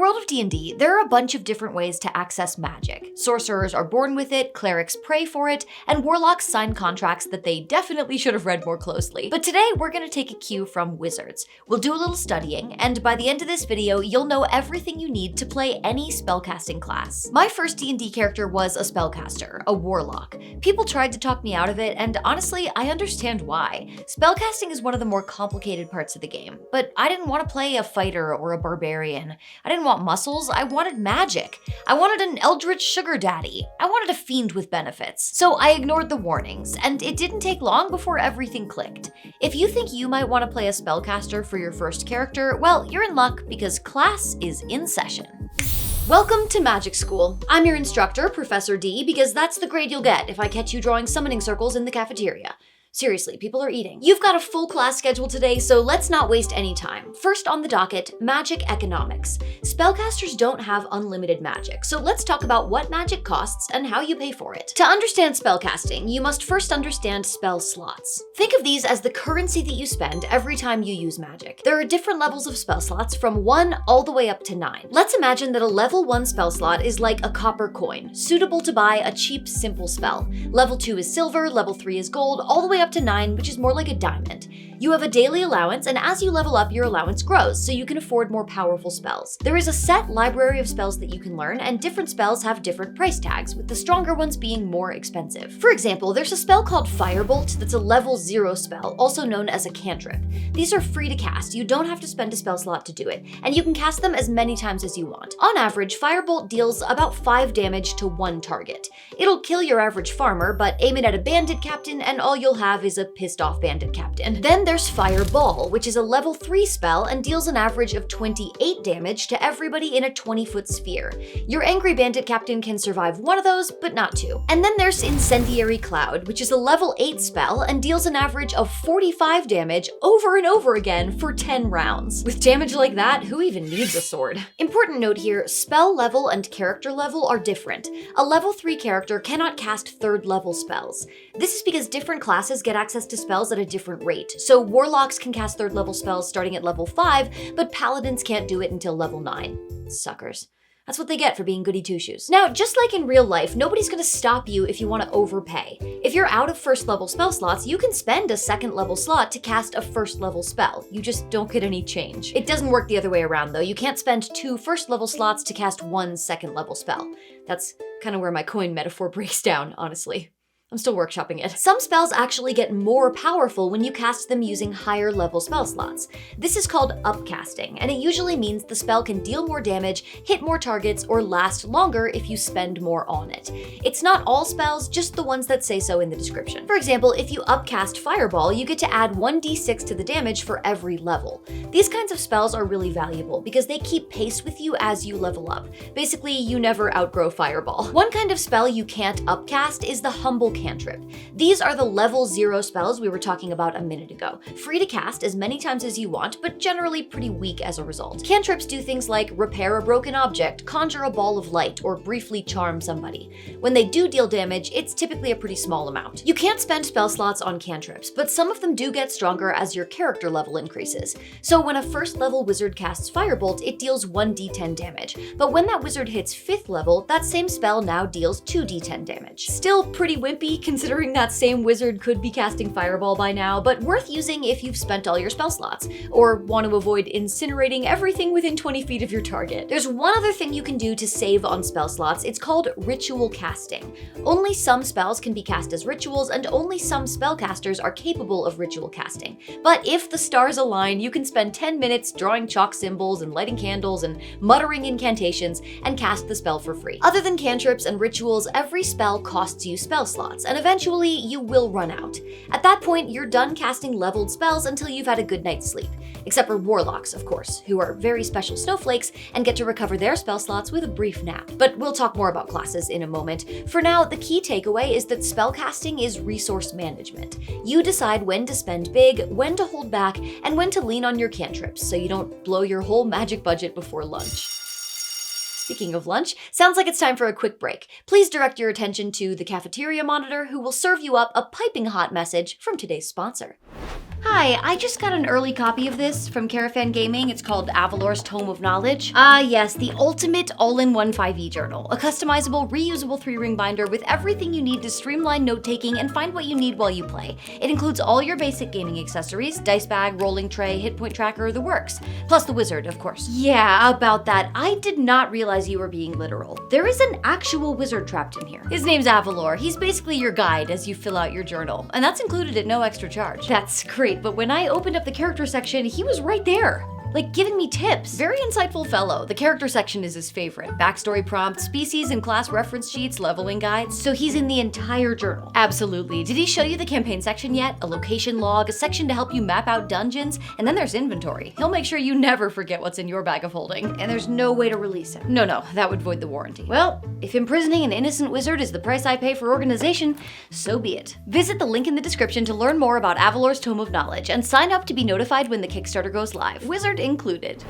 world of D&D, there are a bunch of different ways to access magic. Sorcerers are born with it, clerics pray for it, and warlocks sign contracts that they definitely should have read more closely. But today, we're gonna take a cue from wizards. We'll do a little studying, and by the end of this video, you'll know everything you need to play any spellcasting class. My first D&D character was a spellcaster, a warlock. People tried to talk me out of it, and honestly, I understand why. Spellcasting is one of the more complicated parts of the game, but I didn't want to play a fighter or a barbarian. I didn't want muscles, I wanted magic. I wanted an eldritch sugar daddy. I wanted a fiend with benefits. So I ignored the warnings, and it didn't take long before everything clicked. If you think you might want to play a spellcaster for your first character, well, you're in luck because class is in session. Welcome to Magic School. I'm your instructor, Professor D, because that's the grade you'll get if I catch you drawing summoning circles in the cafeteria. Seriously, people are eating. You've got a full class schedule today, so let's not waste any time. First on the docket, magic economics. Spellcasters don't have unlimited magic, so let's talk about what magic costs and how you pay for it. To understand spellcasting, you must first understand spell slots. Think of these as the currency that you spend every time you use magic. There are different levels of spell slots from 1 all the way up to 9. Let's imagine that a level 1 spell slot is like a copper coin, suitable to buy a cheap, simple spell. Level 2 is silver, level 3 is gold, all the way up to 9, which is more like a diamond. You have a daily allowance, and as you level up, your allowance grows, so you can afford more powerful spells. There is a set library of spells that you can learn, and different spells have different price tags, with the stronger ones being more expensive. For example, there's a spell called Firebolt that's a level 0 spell, also known as a cantrip. These are free to cast, you don't have to spend a spell slot to do it, and you can cast them as many times as you want. On average, Firebolt deals about 5 damage to one target. It'll kill your average farmer, but aim it at a bandit captain, and all you'll have is a pissed off bandit captain. Then there's Fireball, which is a level 3 spell and deals an average of 28 damage to everybody in a 20-foot sphere. Your angry bandit captain can survive one of those, but not 2. And then there's Incendiary Cloud, which is a level 8 spell and deals an average of 45 damage over and over again for 10 rounds. With damage like that, who even needs a sword? Important note here, spell level and character level are different. A level 3 character cannot cast 3rd level spells. This is because different classes get access to spells at a different rate. So warlocks can cast 3rd level spells starting at level 5, but paladins can't do it until level 9. Suckers. That's what they get for being goody two-shoes. Now, just like in real life, nobody's gonna stop you if you wanna overpay. If you're out of 1st level spell slots, you can spend a 2nd level slot to cast a 1st level spell. You just don't get any change. It doesn't work the other way around though. You can't spend 2 1st level slots to cast 1 2nd level spell. That's kind of where my coin metaphor breaks down, honestly. I'm still workshopping it. Some spells actually get more powerful when you cast them using higher level spell slots. This is called upcasting, and it usually means the spell can deal more damage, hit more targets, or last longer if you spend more on it. It's not all spells, just the ones that say so in the description. For example, if you upcast Fireball, you get to add 1d6 to the damage for every level. These kinds of spells are really valuable because they keep pace with you as you level up. Basically, you never outgrow Fireball. One kind of spell you can't upcast is the Humble Cantrip. These are the level 0 spells we were talking about a minute ago. Free to cast as many times as you want, but generally pretty weak as a result. Cantrips do things like repair a broken object, conjure a ball of light, or briefly charm somebody. When they do deal damage, it's typically a pretty small amount. You can't spend spell slots on cantrips, but some of them do get stronger as your character level increases. So when a 1st level wizard casts Firebolt, it deals 1d10 damage. But when that wizard hits 5th level, that same spell now deals 2d10 damage. Still pretty wimpy, considering that same wizard could be casting Fireball by now, but worth using if you've spent all your spell slots, or want to avoid incinerating everything within 20 feet of your target. There's one other thing you can do to save on spell slots. It's called ritual casting. Only some spells can be cast as rituals, and only some spellcasters are capable of ritual casting. But if the stars align, you can spend 10 minutes drawing chalk symbols and lighting candles and muttering incantations and cast the spell for free. Other than cantrips and rituals, every spell costs you spell slots, and eventually you will run out. At that point, you're done casting leveled spells until you've had a good night's sleep. Except for warlocks, of course, who are very special snowflakes and get to recover their spell slots with a brief nap. But we'll talk more about classes in a moment. For now, the key takeaway is that spellcasting is resource management. You decide when to spend big, when to hold back, and when to lean on your cantrips so you don't blow your whole magic budget before lunch. Speaking of lunch, sounds like it's time for a quick break. Please direct your attention to the cafeteria monitor, who will serve you up a piping hot message from today's sponsor. Hi, I just got an early copy of this from Karaphan Gaming. It's called Avalor's Tome of Knowledge. Ah yes, the ultimate all-in-one 5e journal. A customizable, reusable 3-ring binder with everything you need to streamline note-taking and find what you need while you play. It includes all your basic gaming accessories, dice bag, rolling tray, hit point tracker, the works. Plus the wizard, of course. Yeah, about that, I did not realize you were being literal. There is an actual wizard trapped in here. His name's Avalor. He's basically your guide as you fill out your journal, and that's included at no extra charge. That's great, but when I opened up the character section, he was right there. Like, giving me tips. Very insightful fellow. The character section is his favorite. Backstory prompts, species and class reference sheets, leveling guides. So he's in the entire journal. Absolutely. Did he show you the campaign section yet? A location log, a section to help you map out dungeons, and then there's inventory. He'll make sure you never forget what's in your bag of holding. And there's no way to release him. No, that would void the warranty. Well, if imprisoning an innocent wizard is the price I pay for organization, so be it. Visit the link in the description to learn more about Avalor's Tome of Knowledge and sign up to be notified when the Kickstarter goes live. Wizard included.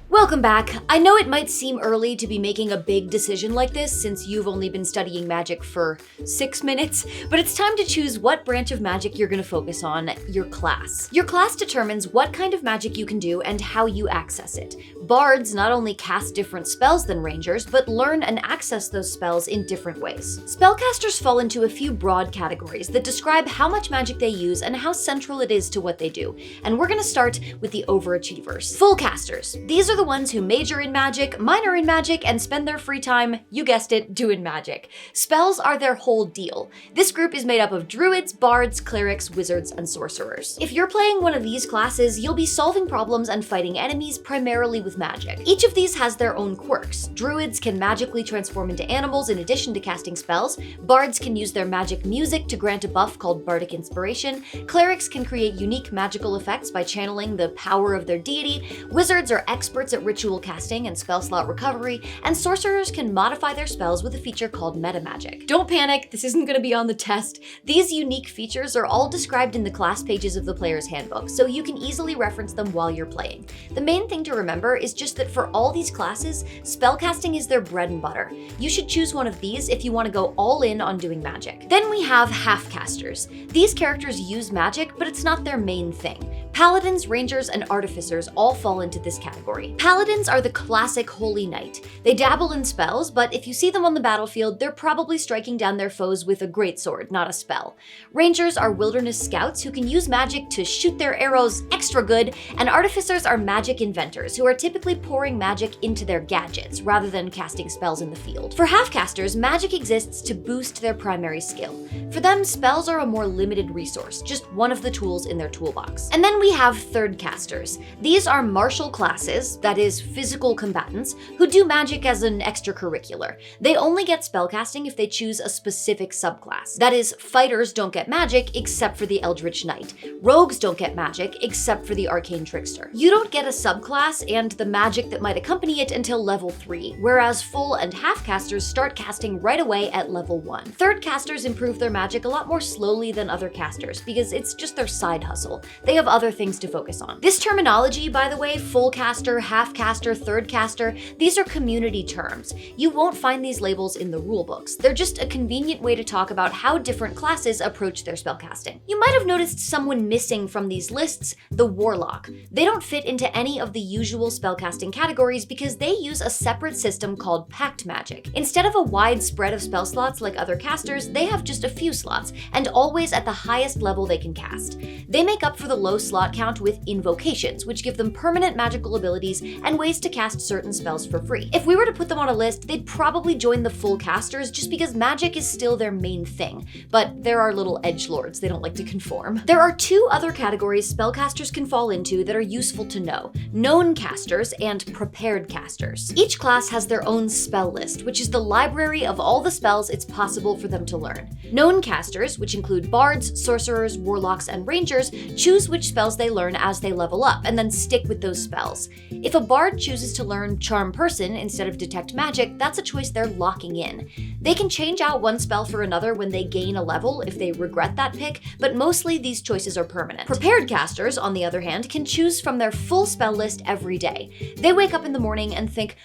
Welcome back. I know it might seem early to be making a big decision like this since you've only been studying magic for 6 minutes, but it's time to choose what branch of magic you're going to focus on, your class. Your class determines what kind of magic you can do and how you access it. Bards not only cast different spells than rangers, but learn and access those spells in different ways. Spellcasters fall into a few broad categories that describe how much magic they use and how central it is to what they do. And we're going to start with the overachievers. Full casters. These are the ones who major in magic, minor in magic, and spend their free time, you guessed it, doing magic. Spells are their whole deal. This group is made up of druids, bards, clerics, wizards, and sorcerers. If you're playing one of these classes, you'll be solving problems and fighting enemies primarily with magic. Each of these has their own quirks. Druids can magically transform into animals in addition to casting spells. Bards can use their magic music to grant a buff called bardic inspiration. Clerics can create unique magical effects by channeling the power of their deity. Wizards are experts at ritual casting and spell slot recovery, and sorcerers can modify their spells with a feature called metamagic. Don't panic, this isn't going to be on the test. These unique features are all described in the class pages of the player's handbook, so you can easily reference them while you're playing. The main thing to remember is just that for all these classes, spellcasting is their bread and butter. You should choose one of these if you want to go all in on doing magic. Then we have half-casters. These characters use magic, but it's not their main thing. Paladins, Rangers, and Artificers all fall into this category. Paladins are the classic holy knight. They dabble in spells, but if you see them on the battlefield, they're probably striking down their foes with a greatsword, not a spell. Rangers are wilderness scouts who can use magic to shoot their arrows extra good, and Artificers are magic inventors who are typically pouring magic into their gadgets rather than casting spells in the field. For half-casters, magic exists to boost their primary skill. For them, spells are a more limited resource, just one of the tools in their toolbox. And then we have third casters. These are martial classes, that is, physical combatants, who do magic as an extracurricular. They only get spellcasting if they choose a specific subclass. That is, fighters don't get magic except for the Eldritch Knight. Rogues don't get magic except for the Arcane Trickster. You don't get a subclass and the magic that might accompany it until level 3, whereas full and half casters start casting right away at level 1. Third casters improve their magic a lot more slowly than other casters because it's just their side hustle. They have other things to focus on. This terminology, by the way, full caster, half caster, third caster, these are community terms. You won't find these labels in the rulebooks. They're just a convenient way to talk about how different classes approach their spellcasting. You might have noticed someone missing from these lists, the Warlock. They don't fit into any of the usual spellcasting categories because they use a separate system called Pact Magic. Instead of a wide spread of spell slots like other casters, they have just a few slots, and always at the highest level they can cast. They make up for the low slot count with invocations, which give them permanent magical abilities and ways to cast certain spells for free. If we were to put them on a list, they'd probably join the full casters just because magic is still their main thing, but there are little edgelords, they don't like to conform. There are two other categories spellcasters can fall into that are useful to know: known casters and prepared casters. Each class has their own spell list, which is the library of all the spells it's possible for them to learn. Known casters, which include bards, sorcerers, warlocks, and rangers, choose which spells they learn as they level up, and then stick with those spells. If a bard chooses to learn Charm Person instead of Detect Magic, that's a choice they're locking in. They can change out one spell for another when they gain a level if they regret that pick, but mostly these choices are permanent. Prepared casters, on the other hand, can choose from their full spell list every day. They wake up in the morning and think,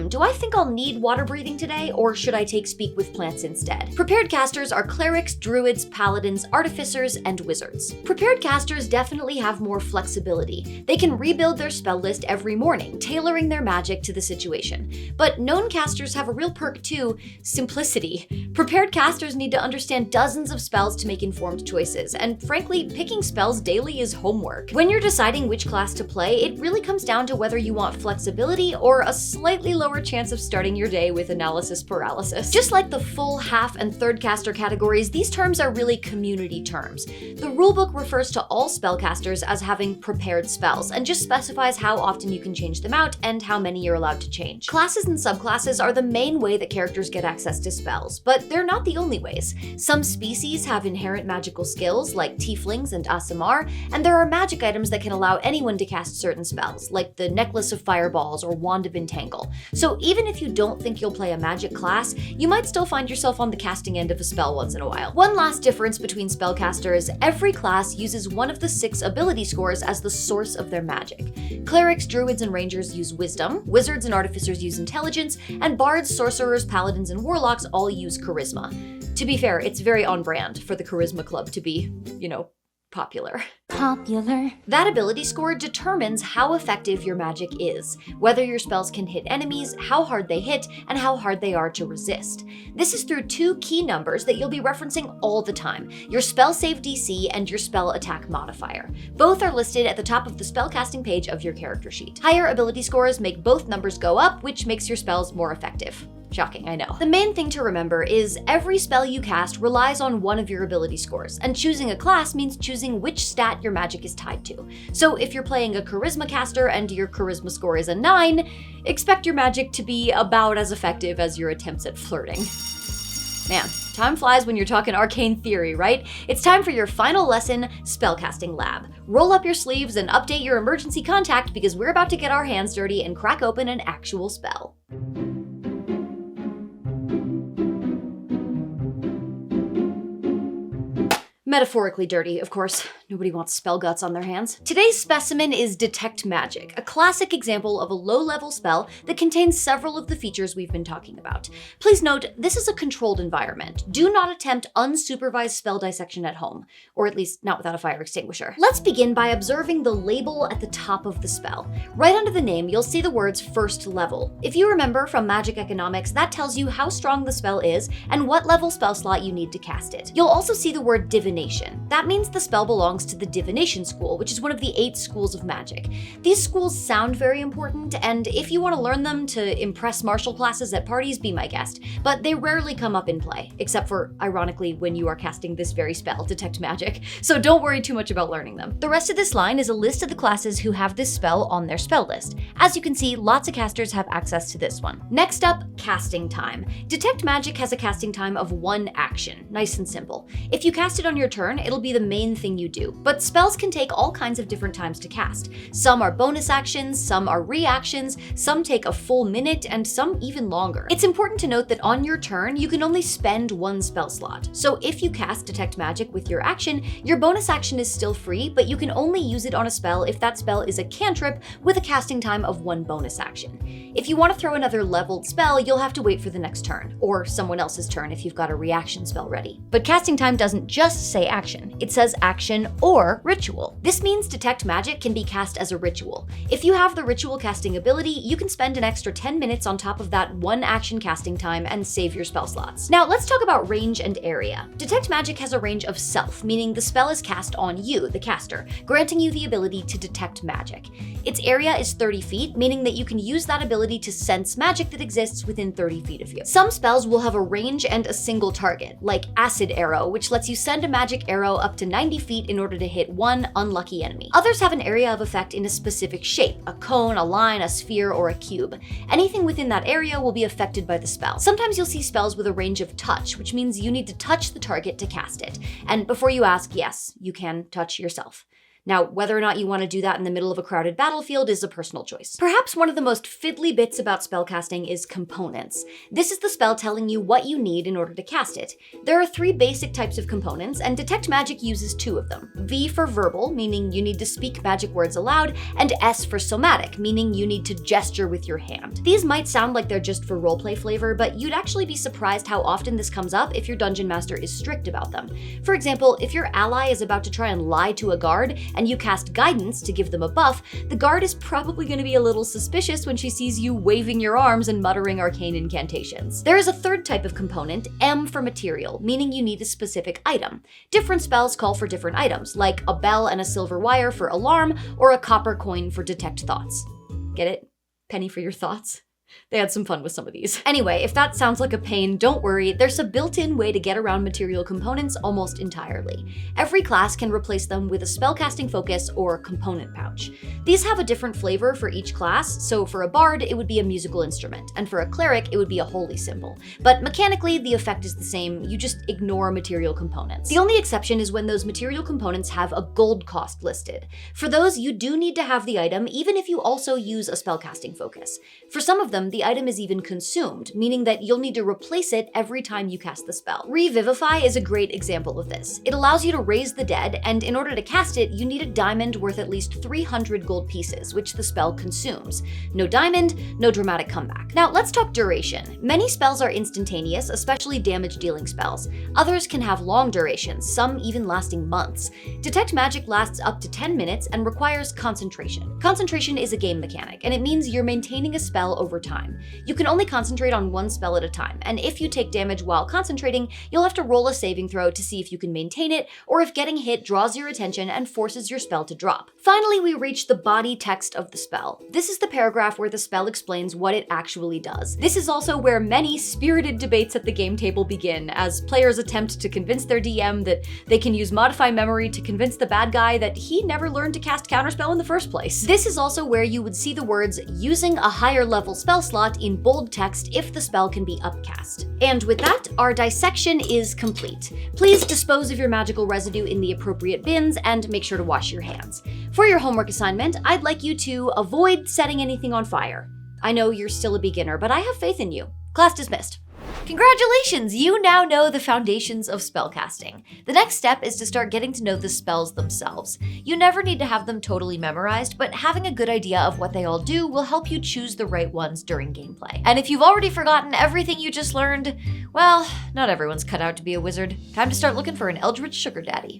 do I think I'll need water breathing today, or should I take Speak with Plants instead? Prepared casters are clerics, druids, paladins, artificers, and wizards. Prepared casters definitely have have more flexibility. They can rebuild their spell list every morning, tailoring their magic to the situation. But known casters have a real perk too: simplicity. Prepared casters need to understand dozens of spells to make informed choices, and frankly, picking spells daily is homework. When you're deciding which class to play, it really comes down to whether you want flexibility or a slightly lower chance of starting your day with analysis paralysis. Just like the full, half, and third caster categories, these terms are really community terms. The rulebook refers to all spellcasters as having prepared spells, and just specifies how often you can change them out and how many you're allowed to change. Classes and subclasses are the main way that characters get access to spells, but they're not the only ways. Some species have inherent magical skills, like tieflings and Aasimar, and there are magic items that can allow anyone to cast certain spells, like the Necklace of Fireballs or Wand of Entangle. So even if you don't think you'll play a magic class, you might still find yourself on the casting end of a spell once in a while. One last difference between spellcasters: every class uses one of the 6 ability scores as the source of their magic. Clerics, druids, and rangers use wisdom, wizards and artificers use intelligence, and bards, sorcerers, paladins, and warlocks all use charisma. To be fair, it's very on brand for the charisma club to be, popular. That ability score determines how effective your magic is, whether your spells can hit enemies, how hard they hit, and how hard they are to resist. This is through 2 key numbers that you'll be referencing all the time: your spell save DC and your spell attack modifier. Both are listed at the top of the spellcasting page of your character sheet. Higher ability scores make both numbers go up, which makes your spells more effective. Shocking, I know. The main thing to remember is every spell you cast relies on one of your ability scores, and choosing a class means choosing which stat your magic is tied to. So if you're playing a charisma caster and your charisma score is a 9, expect your magic to be about as effective as your attempts at flirting. Man, time flies when you're talking arcane theory, right? It's time for your final lesson, Spellcasting Lab. Roll up your sleeves and update your emergency contact, because we're about to get our hands dirty and crack open an actual spell. Metaphorically dirty, of course. Nobody wants spell guts on their hands. Today's specimen is Detect Magic, a classic example of a low-level spell that contains several of the features we've been talking about. Please note, this is a controlled environment. Do not attempt unsupervised spell dissection at home, or at least not without a fire extinguisher. Let's begin by observing the label at the top of the spell. Right under the name, you'll see the words first level. If you remember from magic economics, that tells you how strong the spell is and what level spell slot you need to cast it. You'll also see the word divination. That means the spell belongs to the divination school, which is one of the 8 schools of magic. These schools sound very important, and if you want to learn them to impress martial classes at parties, be my guest. But they rarely come up in play, except for, ironically, when you are casting this very spell, Detect Magic, so don't worry too much about learning them. The rest of this line is a list of the classes who have this spell on their spell list. As you can see, lots of casters have access to this one. Next up, casting time. Detect Magic has a casting time of 1 action, nice and simple. If you cast it on your turn, it'll be the main thing you do. But spells can take all kinds of different times to cast. Some are bonus actions, some are reactions, some take a full minute, and some even longer. It's important to note that on your turn, you can only spend 1 spell slot. So if you cast Detect Magic with your action, your bonus action is still free, but you can only use it on a spell if that spell is a cantrip with a casting time of 1 bonus action. If you want to throw another leveled spell, you'll have to wait for the next turn, or someone else's turn if you've got a reaction spell ready. But casting time doesn't just say action, it says action or ritual. This means Detect Magic can be cast as a ritual. If you have the ritual casting ability, you can spend an extra 10 minutes on top of that 1 action casting time and save your spell slots. Now let's talk about range and area. Detect Magic has a range of self, meaning the spell is cast on you, the caster, granting you the ability to detect magic. Its area is 30 feet, meaning that you can use that ability to sense magic that exists within 30 feet of you. Some spells will have a range and a single target, like Acid Arrow, which lets you send a magic arrow up to 90 feet in order to hit 1 unlucky enemy. Others have an area of effect in a specific shape, a cone, a line, a sphere, or a cube. Anything within that area will be affected by the spell. Sometimes you'll see spells with a range of touch, which means you need to touch the target to cast it. And before you ask, yes, you can touch yourself. Now, whether or not you want to do that in the middle of a crowded battlefield is a personal choice. Perhaps one of the most fiddly bits about spellcasting is components. This is the spell telling you what you need in order to cast it. There are 3 basic types of components, and Detect Magic uses 2 of them. V for verbal, meaning you need to speak magic words aloud, and S for somatic, meaning you need to gesture with your hand. These might sound like they're just for roleplay flavor, but you'd actually be surprised how often this comes up if your dungeon master is strict about them. For example, if your ally is about to try and lie to a guard, and you cast Guidance to give them a buff, the guard is probably going to be a little suspicious when she sees you waving your arms and muttering arcane incantations. There is a third type of component, M for material, meaning you need a specific item. Different spells call for different items, like a bell and a silver wire for alarm, or a copper coin for detect thoughts. Get it? Penny for your thoughts? They had some fun with some of these. Anyway, if that sounds like a pain, don't worry, there's a built-in way to get around material components almost entirely. Every class can replace them with a spellcasting focus or component pouch. These have a different flavor for each class, so for a bard, it would be a musical instrument, and for a cleric, it would be a holy symbol. But mechanically, the effect is the same, you just ignore material components. The only exception is when those material components have a gold cost listed. For those, you do need to have the item, even if you also use a spellcasting focus. For some of them, the item is even consumed, meaning that you'll need to replace it every time you cast the spell. Revivify is a great example of this. It allows you to raise the dead, and in order to cast it, you need a diamond worth at least 300 gold pieces, which the spell consumes. No diamond, no dramatic comeback. Now let's talk duration. Many spells are instantaneous, especially damage-dealing spells. Others can have long durations, some even lasting months. Detect Magic lasts up to 10 minutes and requires concentration. Concentration is a game mechanic, and it means you're maintaining a spell over time. You can only concentrate on one spell at a time, and if you take damage while concentrating, you'll have to roll a saving throw to see if you can maintain it, or if getting hit draws your attention and forces your spell to drop. Finally, we reach the body text of the spell. This is the paragraph where the spell explains what it actually does. This is also where many spirited debates at the game table begin, as players attempt to convince their DM that they can use Modify Memory to convince the bad guy that he never learned to cast Counterspell in the first place. This is also where you would see the words "using a higher level spell slot" in bold text if the spell can be upcast. And with that, our dissection is complete. Please dispose of your magical residue in the appropriate bins and make sure to wash your hands. For your homework assignment, I'd like you to avoid setting anything on fire. I know you're still a beginner, but I have faith in you. Class dismissed. Congratulations! You now know the foundations of spellcasting. The next step is to start getting to know the spells themselves. You never need to have them totally memorized, but having a good idea of what they all do will help you choose the right ones during gameplay. And if you've already forgotten everything you just learned, well, not everyone's cut out to be a wizard. Time to start looking for an eldritch sugar daddy.